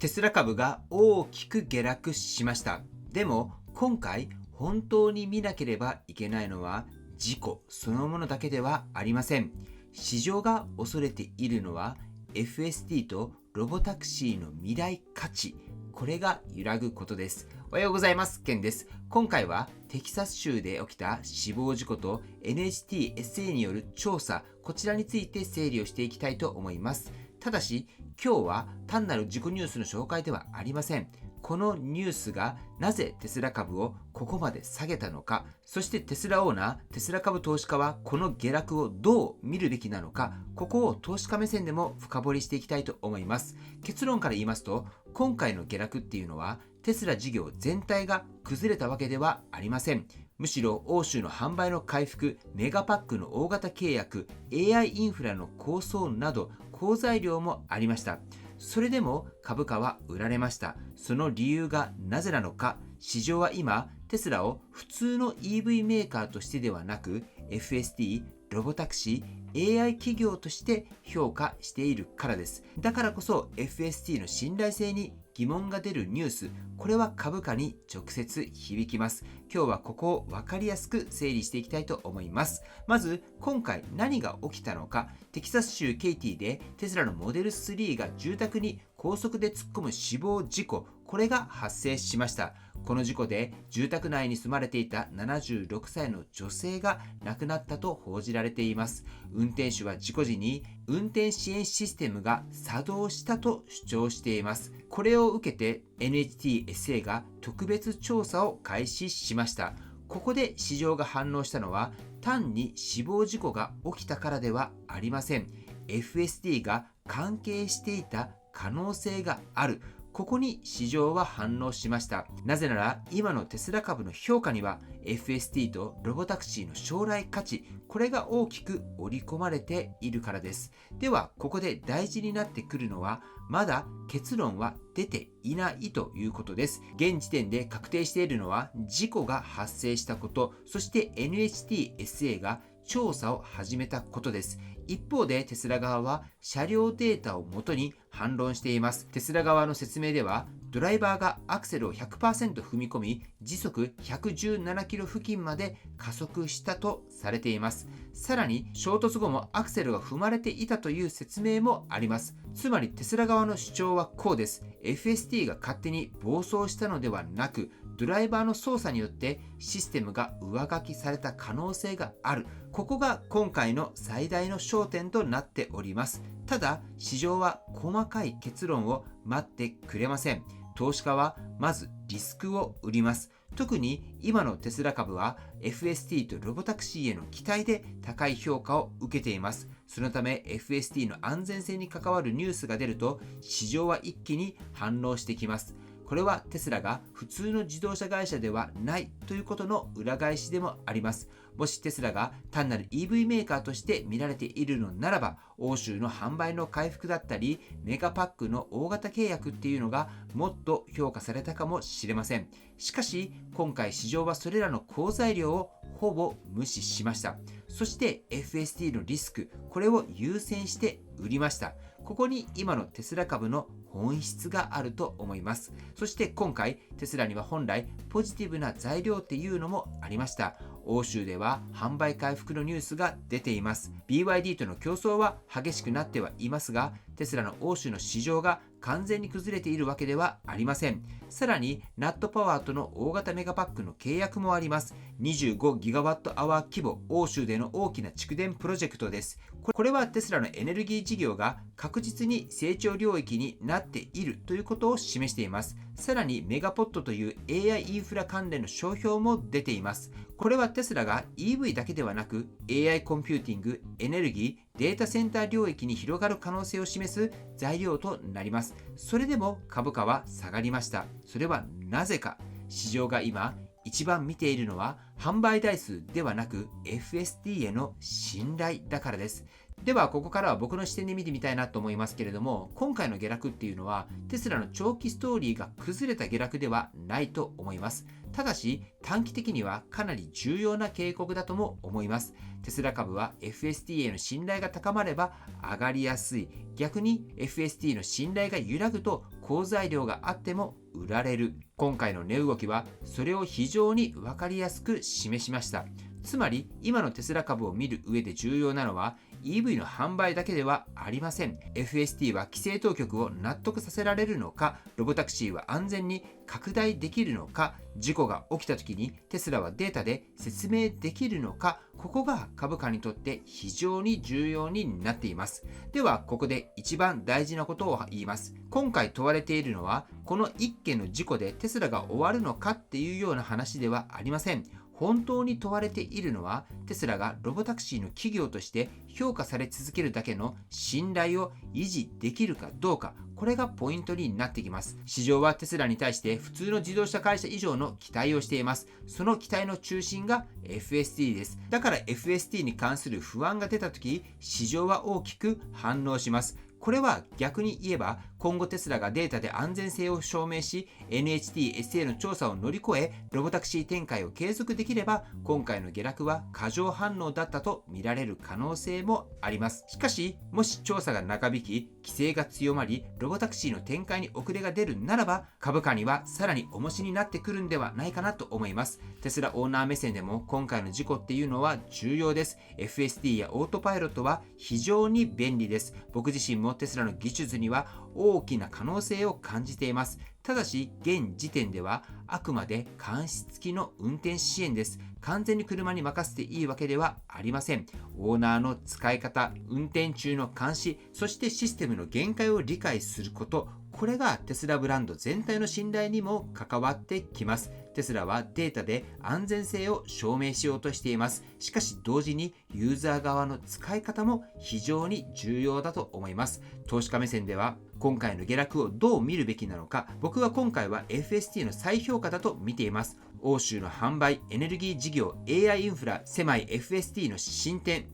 テスラ株が大きく下落しました。でも今回本当に見なければいけないのは事故そのものだけではありません。市場が恐れているのは FSD とロボタクシーの未来価値、これが揺らぐことです。おはようございます。ケンです。今回はテキサス州で起きた死亡事故と NHTSA による調査、こちらについて整理をしていきたいと思います。ただし今日は単なる事故ニュースの紹介ではありません。このニュースがなぜテスラ株をここまで下げたのか、そしてテスラオーナー、テスラ株投資家はこの下落をどう見るべきなのか、ここを投資家目線でも深掘りしていきたいと思います。結論から言いますと、今回の下落っていうのはテスラ事業全体が崩れたわけではありません。むしろ欧州の販売の回復、メガパックの大型契約、AI インフラの構想など好材料もありました。それでも株価は売られました。その理由がなぜなのか、市場は今テスラを普通の EV メーカーとしてではなく FSD、ロボタクシー、AI 企業として評価しているからです。だからこそ FSD の信頼性に疑問が出るニュース、これは株価に直接響きます。今日はここを分かりやすく整理していきたいと思います。まず今回何が起きたのか、テキサス州ケイティでテスラのモデル3が住宅に高速で突っ込む死亡事故、これが発生しました。この事故で住宅内に住まれていた76歳の女性が亡くなったと報じられています。運転手は事故時に運転支援システムが作動したと主張しています。これを受けて NHTSA が特別調査を開始しました。ここで市場が反応したのは単に死亡事故が起きたからではありません。FSD が関係していた可能性がある。ここに市場は反応しました。なぜなら今のテスラ株の評価には FSD とロボタクシーの将来価値、これが大きく織り込まれているからです。ではここで大事になってくるのは、まだ結論は出ていないということです。現時点で確定しているのは事故が発生したこと、そして NHTSA が調査を始めたことです。一方でテスラ側は車両データをもとに反論しています。テスラ側の説明では、ドライバーがアクセルを 100% 踏み込み、時速117キロ付近まで加速したとされています。さらに衝突後もアクセルが踏まれていたという説明もあります。つまりテスラ側の主張はこうです。FSD が勝手に暴走したのではなく、ドライバーの操作によってシステムが上書きされた可能性がある。ここが今回の最大の焦点となっております。ただ市場は細かい結論を待ってくれません。投資家はまずリスクを売ります。特に今のテスラ株は FSD とロボタクシーへの期待で高い評価を受けています。そのため FSD の安全性に関わるニュースが出ると市場は一気に反応してきます。これはテスラが普通の自動車会社ではないということの裏返しでもあります。もしテスラが単なる EV メーカーとして見られているのならば、欧州の販売の回復だったり、メガパックの大型契約っていうのがもっと評価されたかもしれません。しかし、今回市場はそれらの好材料をほぼ無視しました。そして FSD のリスク、これを優先して売りました。ここに今のテスラ株の本質があると思います。そして今回テスラには本来ポジティブな材料っていうのもありました。欧州では販売回復のニュースが出ています。BYD との競争は激しくなってはいますが、テスラの欧州の市場が完全に崩れているわけではありません。さらにナットパワーとの大型メガパックの契約もあります。25ギガワットアワー規模、欧州での大きな蓄電プロジェクトです。これはテスラのエネルギー事業が確実に成長領域になっているということを示しています。さらにメガポットという AI インフラ関連の商標も出ています。これはテスラが EV だけではなく AI コンピューティング、エネルギー、データセンター領域に広がる可能性を示す材料となります。それでも株価は下がりました。それはなぜか。市場が今一番見ているのは販売台数ではなく FSD への信頼だからです。ではここからは僕の視点で見てみたいなと思いますけれども、今回の下落っていうのはテスラの長期ストーリーが崩れた下落ではないと思います。ただし短期的にはかなり重要な警告だとも思います。テスラ株は FSD への信頼が高まれば上がりやすい。逆に FSD の信頼が揺らぐと好材料があっても売られる。今回の値動きはそれを非常に分かりやすく示しました。つまり今のテスラ株を見る上で重要なのは EV の販売だけではありません。 FSD は規制当局を納得させられるのか、ロボタクシーは安全に拡大できるのか、事故が起きた時にテスラはデータで説明できるのか、ここが株価にとって非常に重要になっています。ではここで一番大事なことを言います。今回問われているのはこの1件の事故でテスラが終わるのかっていうような話ではありません。本当に問われているのはテスラがロボタクシーの企業として評価され続けるだけの信頼を維持できるかどうか、これがポイントになってきます。市場はテスラに対して普通の自動車会社以上の期待をしています。その期待の中心が FSD です。だから FSD に関する不安が出た時、市場は大きく反応します。これは逆に言えば今後テスラがデータで安全性を証明し NHTSA の調査を乗り越えロボタクシー展開を継続できれば今回の下落は過剰反応だったと見られる可能性もあります。しかしもし調査が長引き規制が強まりロボタクシーの展開に遅れが出るならば株価にはさらに重しになってくるんではないかなと思います。テスラオーナー目線でも今回の事故っていうのは重要です。 FSD やオートパイロットは非常に便利です。僕自身もテスラの技術には大きな可能性を感じています。ただし現時点ではあくまで監視付きの運転支援です。完全に車に任せていいわけではありません。オーナーの使い方、運転中の監視、そしてシステムの限界を理解すること、これがテスラブランド全体の信頼にも関わってきます。テスラはデータで安全性を証明しようとしています。しかし同時にユーザー側の使い方も非常に重要だと思います。投資家目線では今回の下落をどう見るべきなのか、僕は今回は FST の再評価だと見ています。欧州の販売、エネルギー事業、AI インフラ、狭い FST の進展、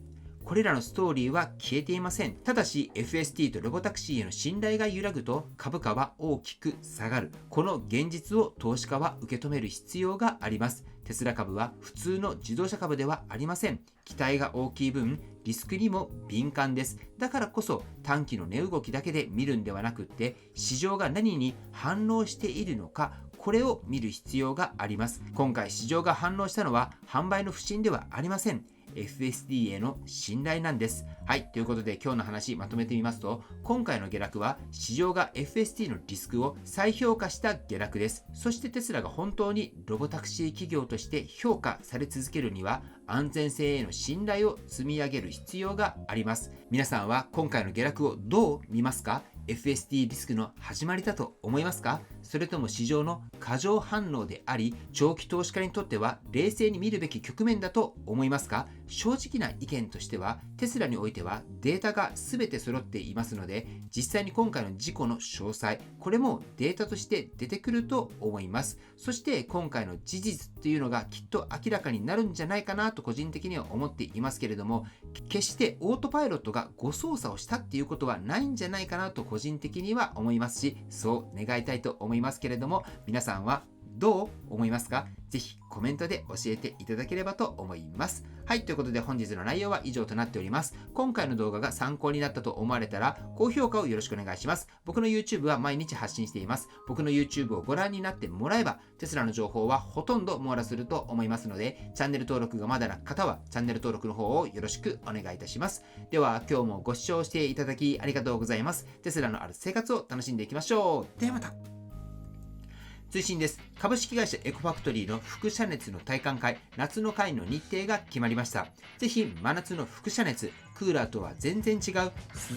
これらのストーリーは消えていません。ただし FST とロボタクシーへの信頼が揺らぐと株価は大きく下がる。この現実を投資家は受け止める必要があります。テスラ株は普通の自動車株ではありません。期待が大きい分リスクにも敏感です。だからこそ短期の値動きだけで見るんではなくって市場が何に反応しているのか、これを見る必要があります。今回市場が反応したのは販売の不振ではありません。FSD への信頼なんです。はい、ということで今日の話まとめてみますと、今回の下落は市場が FSD のリスクを再評価した下落です。そしてテスラが本当にロボタクシー企業として評価され続けるには安全性への信頼を積み上げる必要があります。皆さんは今回の下落をどう見ますか？FSD リスクの始まりだと思いますか？それとも市場の過剰反応であり、長期投資家にとっては冷静に見るべき局面だと思いますか？正直な意見としては、テスラにおいてはデータが全て揃っていますので、実際に今回の事故の詳細、これもデータとして出てくると思います。そして今回の事実っていうのがきっと明らかになるんじゃないかなと個人的には思っていますけれども、決してオートパイロットが誤操作をしたっていうことはないんじゃないかなと個人的には思いますし、そう願いたいと思いますけれども、皆さんはどう思いますか？ぜひコメントで教えていただければと思います。はい、ということで本日の内容は以上となっております。今回の動画が参考になったと思われたら高評価をよろしくお願いします。僕の YouTube は毎日発信しています。僕の YouTube をご覧になってもらえばテスラの情報はほとんど網羅すると思いますので、チャンネル登録がまだな方はチャンネル登録の方をよろしくお願いいたします。では今日もご視聴していただきありがとうございます。テスラのある生活を楽しんでいきましょう。ではまた。追伸です。株式会社エコファクトリーの輻射熱の体感会、夏の会の日程が決まりました。ぜひ真夏の輻射熱、クーラーとは全然違う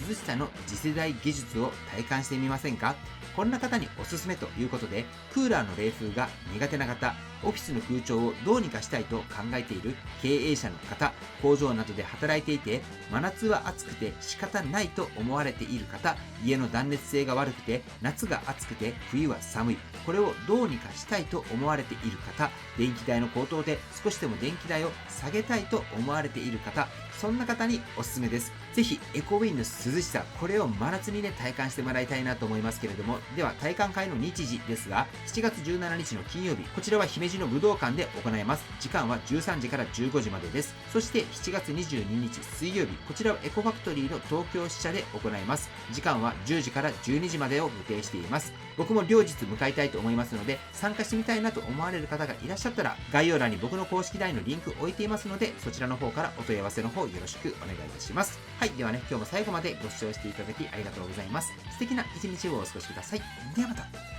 涼しさの次世代技術を体感してみませんか？こんな方におすすめということで、クーラーの冷風が苦手な方、オフィスの空調をどうにかしたいと考えている経営者の方、工場などで働いていて、真夏は暑くて仕方ないと思われている方、家の断熱性が悪くて夏が暑くて冬は寒い、これをどうにかしたいと思われている方、電気代の高騰で少しでも電気代を下げたいと思われている方、そんな方におすすめです。ぜひエコウィンの涼しさ、これを真夏にね、体感してもらいたいなと思いますけれども、では体感会の日時ですが、7月17日の金曜日、こちらは姫路の武道館で行います。時間は13時から15時までです。そして7月22日水曜日、こちらはエコファクトリーの東京支社で行います。時間は10時から12時までを予定しています。僕も両日向かいたいと思いますので、参加してみたいなと思われる方がいらっしゃったら、概要欄に僕の公式 LINE のリンク置いていますので、そちらの方からお問い合わせの方よろしくお願いいたします。はい、ではね、今日も最後までご視聴していただきありがとうございます。素敵な一日をお過ごしください。ではまた。